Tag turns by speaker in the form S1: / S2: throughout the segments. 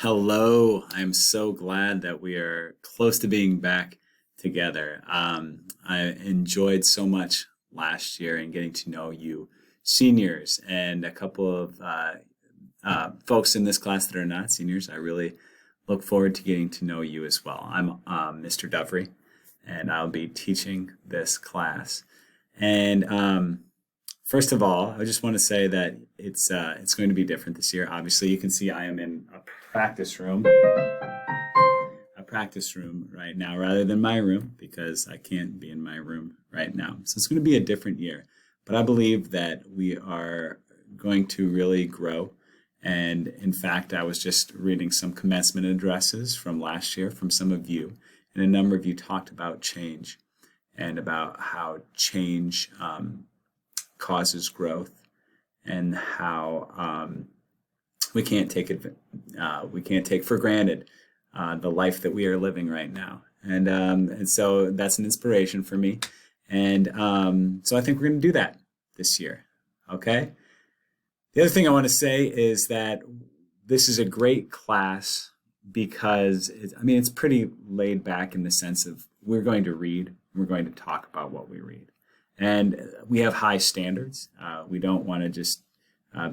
S1: Hello, I'm so glad that we are close to being back together. I enjoyed so much last year and getting to know you seniors and a couple of folks in this class that are not seniors. I really look forward to getting to know you as well. I'm Mr. Dovry, and I'll be teaching this class. And first of all, I just want to say that it's going to be different this year. Obviously, you can see I am in practice room, a practice room right now rather than my room because I can't be in my room right now. So it's going to be a different year, but I believe that we are going to really grow. And in fact, I was just reading some commencement addresses from last year from some of you, and a number of you talked about change and about how change causes growth and how we can't take for granted the life that we are living right now, and so that's an inspiration for me, and so I think we're going to do that this year. Okay. The other thing I want to say is that this is a great class because it's pretty laid back in the sense of we're going to read, we're going to talk about what we read, and we have high standards. We don't want to just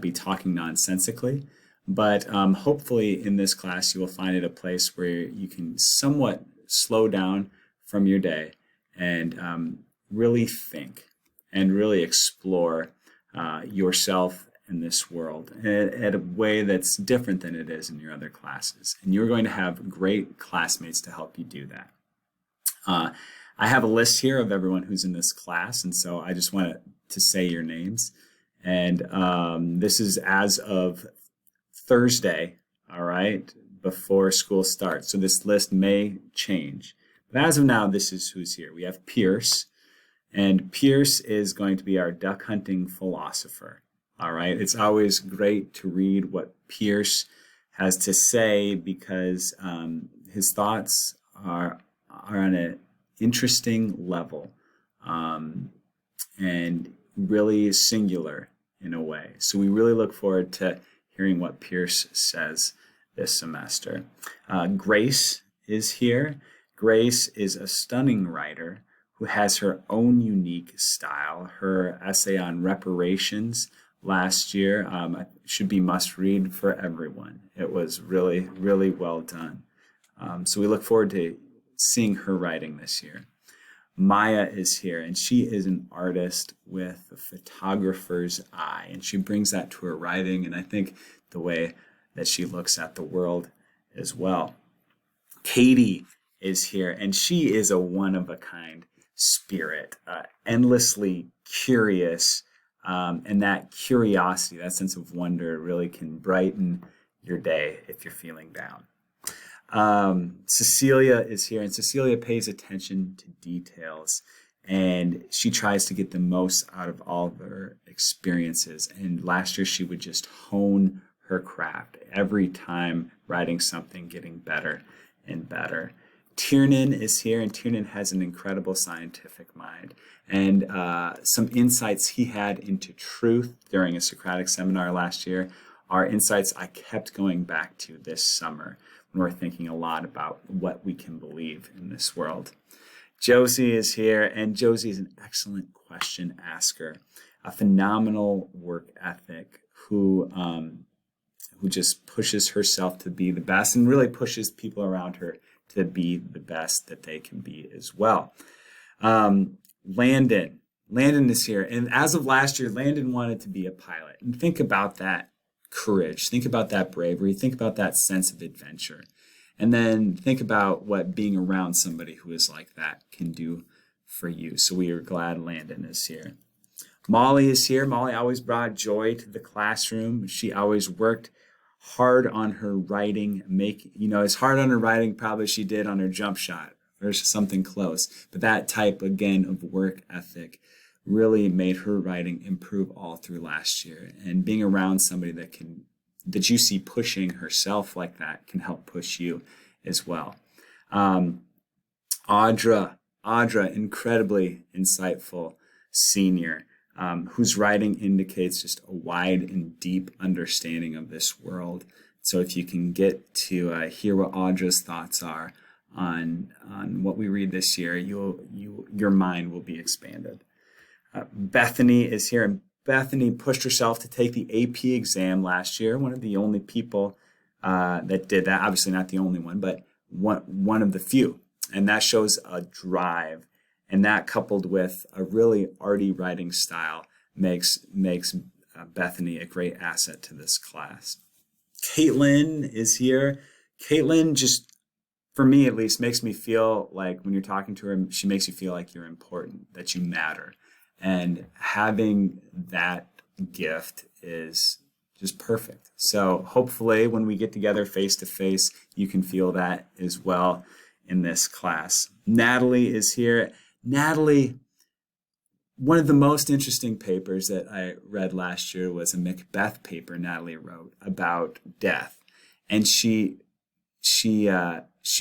S1: be talking nonsensically. But hopefully in this class, you will find it a place where you can somewhat slow down from your day and really think and really explore yourself in this world in a way that's different than it is in your other classes. And you're going to have great classmates to help you do that. I have a list here of everyone who's in this class, and so I just want to say your names. And this is as of Thursday, all right, before school starts. So this list may change. But as of now, this is who's here. We have Pierce, and Pierce is going to be our duck hunting philosopher. All right, it's always great to read what Pierce has to say because his thoughts are on an interesting level and really singular in a way. So we really look forward to hearing what Pierce says this semester. Grace is here. Grace is a stunning writer who has her own unique style. Her essay on reparations last year should be must read for everyone. It was really, really well done. So we look forward to seeing her writing this year. Maya is here, and she is an artist with a photographer's eye, and she brings that to her writing, and I think the way that she looks at the world as well. Katie is here, and she is a one-of-a-kind spirit, endlessly curious, and that curiosity, that sense of wonder really can brighten your day if you're feeling down. Cecilia is here, and Cecilia pays attention to details, and she tries to get the most out of all of her experiences. And last year she would just hone her craft every time, writing something, getting better and better. Tiernan is here, and Tiernan has an incredible scientific mind, and some insights he had into truth during a Socratic seminar last year are insights I kept going back to this summer when we're thinking a lot about what we can believe in this world. Josie is here, and Josie is an excellent question asker, a phenomenal work ethic who just pushes herself to be the best and really pushes people around her to be the best that they can be as well. Landon is here, and as of last year, Landon wanted to be a pilot. And think about that courage, think about that bravery, think about that sense of adventure, and then think about what being around somebody who is like that can do for you. So we are glad Landon is here. Molly is here. Molly always brought joy to the classroom. She always worked hard on her writing, as hard on her writing probably she did on her jump shot or something close. But that type, again, of work ethic really made her writing improve all through last year. And being around somebody that you see pushing herself like that can help push you as well. Audra, incredibly insightful senior, whose writing indicates just a wide and deep understanding of this world So if you can get to hear what Audra's thoughts are on what we read this year, your mind will be expanded. Bethany is here, and Bethany pushed herself to take the AP exam last year. One of the only people that did that. Obviously, not the only one, but one of the few. And that shows a drive. And that, coupled with a really arty writing style, makes Bethany a great asset to this class. Caitlin is here. Caitlin just, for me at least, makes me feel like when you're talking to her, she makes you feel like you're important, that you matter. And having that gift is just perfect. So hopefully when we get together face to face, you can feel that as well in this class. Natalie is here. Natalie, one of the most interesting papers that I read last year was a Macbeth paper Natalie wrote about death. And she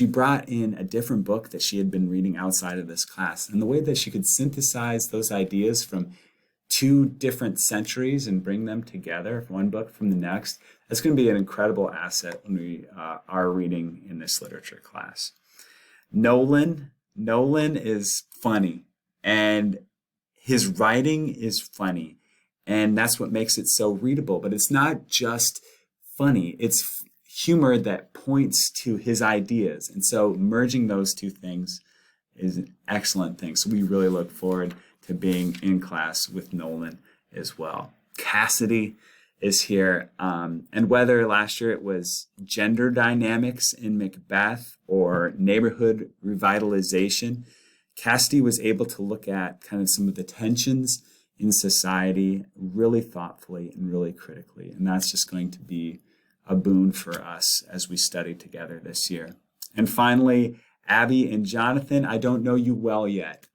S1: brought in a different book that she had been reading outside of this class. And the way that she could synthesize those ideas from two different centuries and bring them together, one book from the next, that's going to be an incredible asset when we are reading in this literature class. Nolan is funny, and his writing is funny, and that's what makes it so readable. But it's not just funny, it's humor that points to his ideas. And so merging those two things is an excellent thing. So we really look forward to being in class with Nolan as well. Cassidy is here. And whether last year it was gender dynamics in Macbeth or neighborhood revitalization, Cassidy was able to look at kind of some of the tensions in society really thoughtfully and really critically. And that's just going to be a boon for us as we study together this year. And finally, Abby and Jonathan, I don't know you well yet,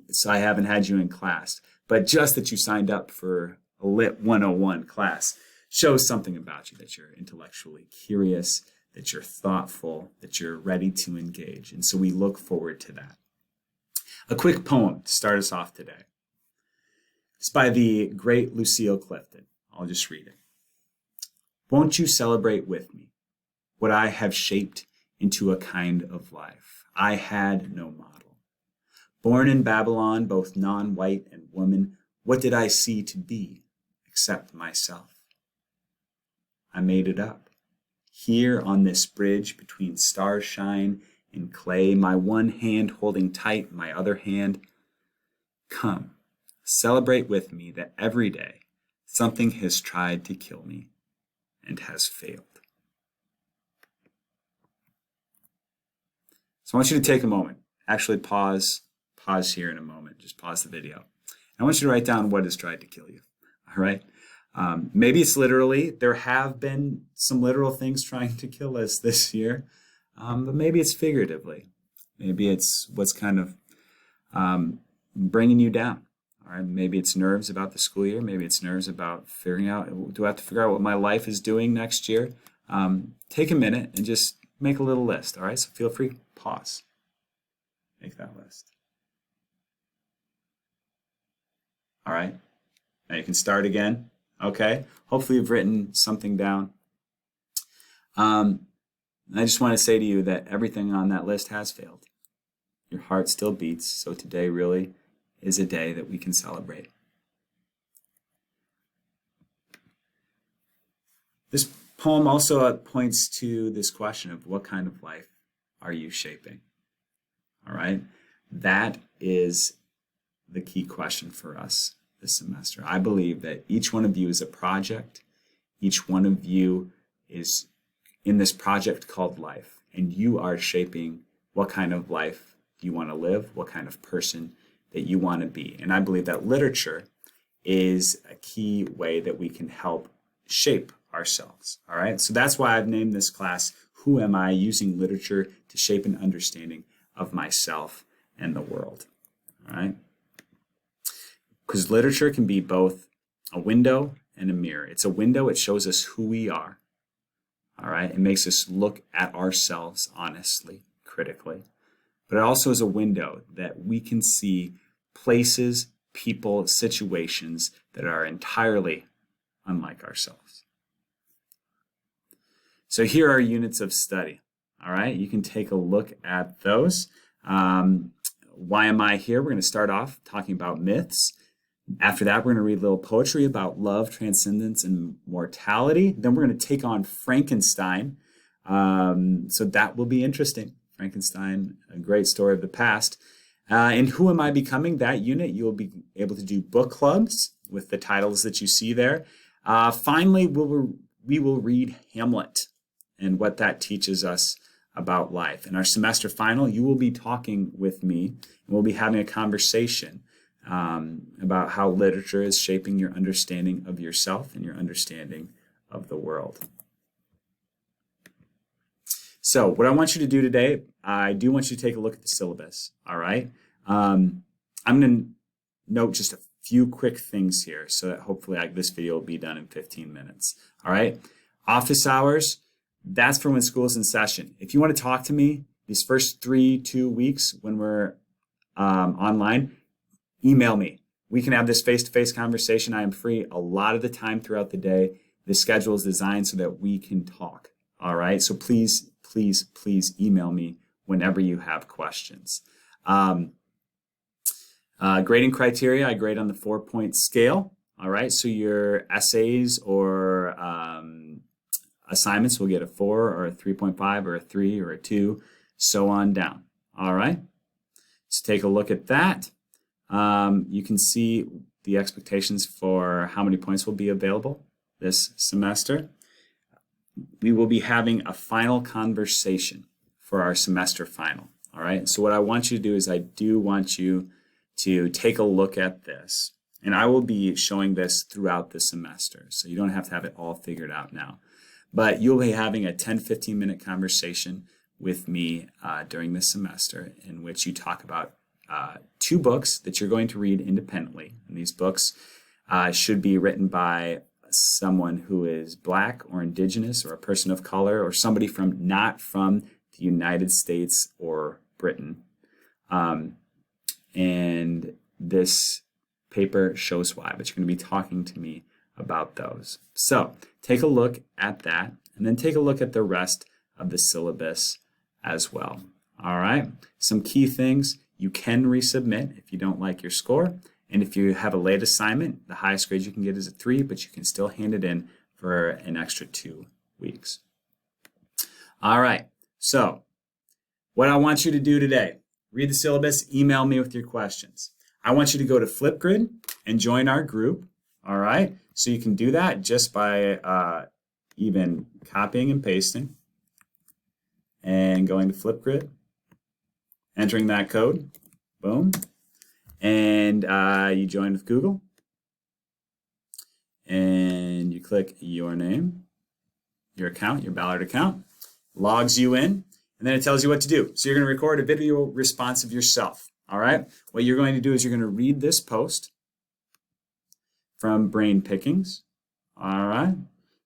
S1: so I haven't had you in class, but just that you signed up for a Lit 101 class shows something about you, that you're intellectually curious, that you're thoughtful, that you're ready to engage. And so we look forward to that. A quick poem to start us off today. It's by the great Lucille Clifton. I'll just read it. Won't you celebrate with me what I have shaped into a kind of life? I had no model. Born in Babylon, both non-white and woman, what did I see to be except myself? I made it up. Here on this bridge between starshine and clay, my one hand holding tight my other hand. Come, celebrate with me that every day something has tried to kill me and has failed. So I want you to take a moment, actually pause here in a moment, just pause the video. I want you to write down what has tried to kill you, all right? Maybe it's literally, there have been some literal things trying to kill us this year, but maybe it's figuratively. Maybe it's what's kind of bringing you down. All right, maybe it's nerves about the school year. Maybe it's nerves about figuring out, do I have to figure out what my life is doing next year? Take a minute and just make a little list, all right? So feel free, pause. Make that list. All right, now you can start again, okay? Hopefully you've written something down. I just want to say to you that everything on that list has failed. Your heart still beats, so today really is a day that we can celebrate. This poem also points to this question of what kind of life are you shaping? All right, that is the key question for us this semester. I believe that each one of you is a project. Each one of you is in this project called life, and you are shaping what kind of life you want to live, what kind of person that you want to be. And I believe that literature is a key way that we can help shape ourselves. All right, so that's why I've named this class, Who Am I? Using Literature to Shape an Understanding of Myself and the World. All right, because literature can be both a window and a mirror. It's a window, it shows us who we are. All right, it makes us look at ourselves honestly, critically. But it also is a window that we can see places, people, situations that are entirely unlike ourselves. So here are units of study. All right, you can take a look at those. Why am I here? We're going to start off talking about myths. After that, we're going to read a little poetry about love, transcendence, and mortality. Then we're going to take on Frankenstein. So that will be interesting. Frankenstein, a great story of the past. And Who Am I Becoming? That unit, you'll be able to do book clubs with the titles that you see there. Finally, we will read Hamlet and what that teaches us about life. In our semester final, you will be talking with me, and we'll be having a conversation about how literature is shaping your understanding of yourself and your understanding of the world. So what I want you to do today, I do want you to take a look at the syllabus, all right? I'm going to note just a few quick things here so that hopefully this video will be done in 15 minutes, all right? Office hours, that's for when school is in session. If you want to talk to me these first 2 weeks when we're online, email me. We can have this face-to-face conversation. I am free a lot of the time throughout the day. The schedule is designed so that we can talk, all right? So please email me whenever you have questions. Grading criteria, I grade on the 4-point scale. All right, so your essays or assignments will get a 4 or a 3.5 or a 3 or a 2, so on down. All right, let's take a look at that. You can see the expectations for how many points will be available this semester. We will be having a final conversation for our semester final. All right, so what I want you to do is I do want you to take a look at this. And I will be showing this throughout the semester, so you don't have to have it all figured out now. But you'll be having a 10-15 minute conversation with me during this semester in which you talk about 2 books that you're going to read independently. And these books should be written by someone who is Black or Indigenous or a person of color or somebody not from the United States or Britain. And this paper shows why, but you're going to be talking to me about those. So take a look at that and then take a look at the rest of the syllabus as well. All right, some key things. You can resubmit if you don't like your score. And if you have a late assignment, the highest grade you can get is a 3, but you can still hand it in for an extra 2 weeks. All right, so what I want you to do today, read the syllabus, email me with your questions. I want you to go to Flipgrid and join our group, all right? So you can do that just by even copying and pasting and going to Flipgrid, entering that code, boom, and you join with Google, and you click your name, your account, your Ballard account, logs you in, and then it tells you what to do. So you're going to record a video response of yourself. All right. What you're going to do is you're going to read this post from Brain Pickings. All right.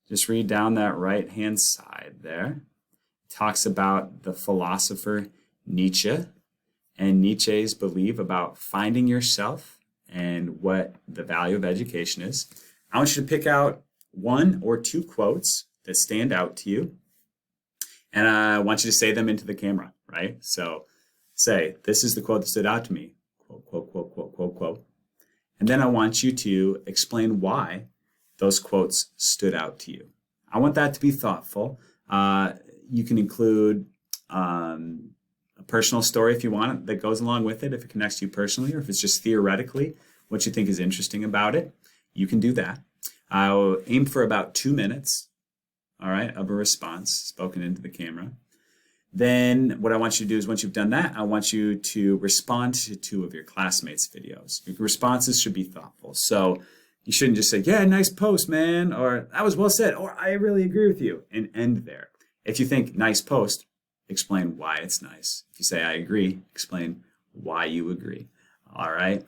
S1: Just read down that right-hand side there. It talks about the philosopher Nietzsche and Nietzsche's belief about finding yourself and what the value of education is. I want you to pick out 1 or 2 quotes that stand out to you. And I want you to say them into the camera, right? So say, this is the quote that stood out to me, quote, quote, quote, quote, quote, quote. And then I want you to explain why those quotes stood out to you. I want that to be thoughtful. You can include a personal story if you want that goes along with it, if it connects to you personally, or if it's just theoretically what you think is interesting about it, you can do that. I'll aim for about 2 minutes, all right, of a response spoken into the camera. Then what I want you to do is once you've done that, I want you to respond to 2 of your classmates' videos. Your responses should be thoughtful. So you shouldn't just say, yeah, nice post, man, or that was well said, or I really agree with you, and end there. If you think nice post, explain why it's nice. If you say I agree, explain why you agree. All right.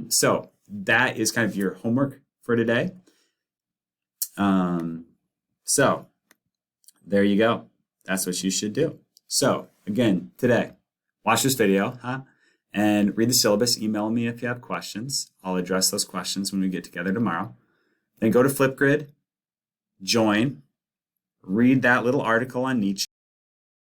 S1: So that is kind of your homework for today. So there you go. That's what you should do. So again, today, watch this video, and read the syllabus. Email me if you have questions. I'll address those questions when we get together tomorrow. Then go to Flipgrid, join, read that little article on Nietzsche